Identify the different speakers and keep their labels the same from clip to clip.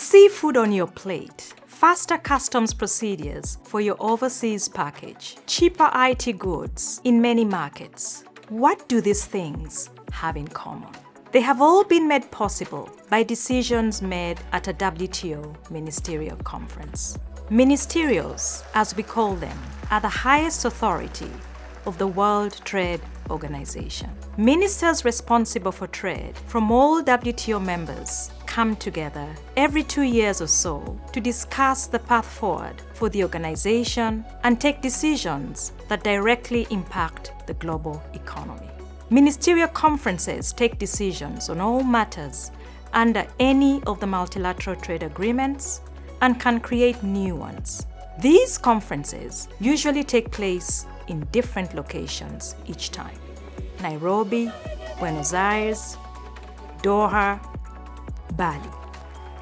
Speaker 1: seafood on your plate, faster customs procedures for your overseas package, cheaper IT goods in many markets. What do these things have in common? They have all been made possible by decisions made at a WTO Ministerial conference. Ministerials, as we call them, are the highest authority of the World Trade Organization. Ministers responsible for trade from all WTO members come together every 2 years or so to discuss the path forward for the organization and take decisions that directly impact the global economy. Ministerial conferences take decisions on all matters under any of the multilateral trade agreements and can create new ones. These conferences usually take place in different locations each time: Nairobi, Buenos Aires, Doha, Bali.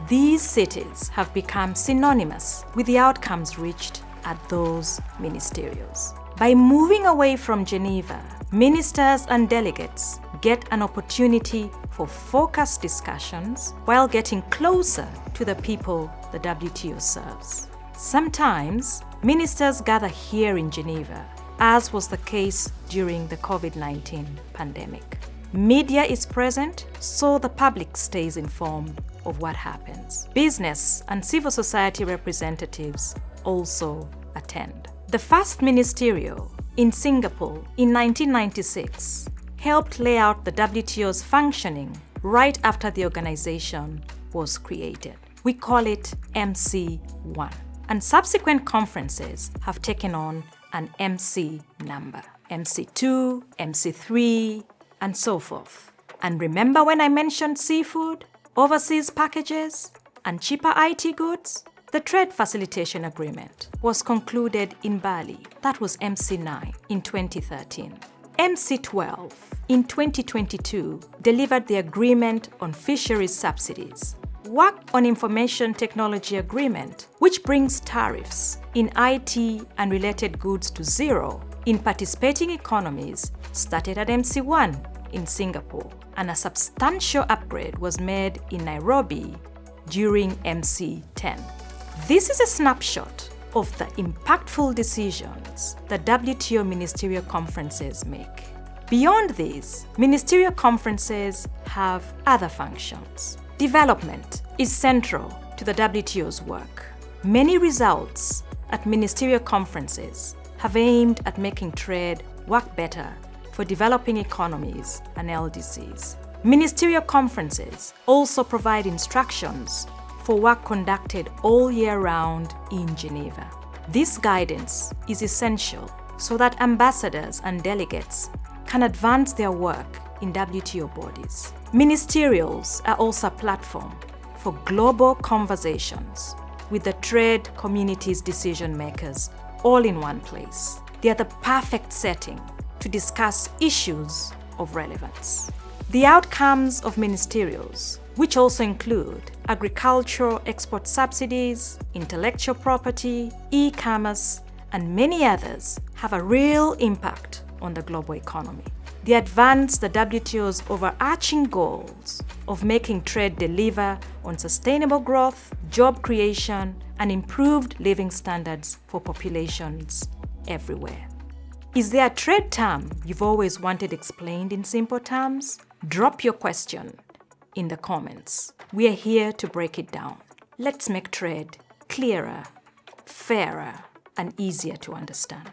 Speaker 1: These cities have become synonymous with the outcomes reached at those ministerials. By moving away from Geneva, ministers and delegates get an opportunity for focused discussions while getting closer to the people the WTO serves. Sometimes, ministers gather here in Geneva, as was the case during the COVID-19 pandemic. Media is present, so the public stays informed of what happens. Business and civil society representatives also attend. The first ministerial in Singapore in 1996 helped lay out the WTO's functioning right after the organization was created. We call it MC1. And subsequent conferences have taken on an MC number: MC2, MC3, and so forth. And remember when I mentioned seafood, overseas packages, and cheaper IT goods? The Trade Facilitation Agreement was concluded in Bali. That was MC9 in 2013. MC12 in 2022 delivered the Agreement on Fisheries Subsidies. Work on Information Technology Agreement, which brings tariffs in IT and related goods to zero in participating economies, started at MC1 in Singapore, and a substantial upgrade was made in Nairobi during MC10. This is a snapshot of the impactful decisions that WTO ministerial conferences make. Beyond these, ministerial conferences have other functions. Development is central to the WTO's work. Many results at ministerial conferences have aimed at making trade work better for developing economies and LDCs. Ministerial conferences also provide instructions for work conducted all year round in Geneva. This guidance is essential so that ambassadors and delegates can advance their work in WTO bodies. Ministerials are also a platform for global conversations with the trade community's decision makers all in one place. They are the perfect setting to discuss issues of relevance. The outcomes of ministerials, which also include agricultural export subsidies, intellectual property, e-commerce, and many others, have a real impact on the global economy. They advance the WTO's overarching goals of making trade deliver on sustainable growth, job creation, and improved living standards for populations everywhere. Is there a trade term you've always wanted explained in simple terms? Drop your question in the comments. We are here to break it down. Let's make trade clearer, fairer, and easier to understand.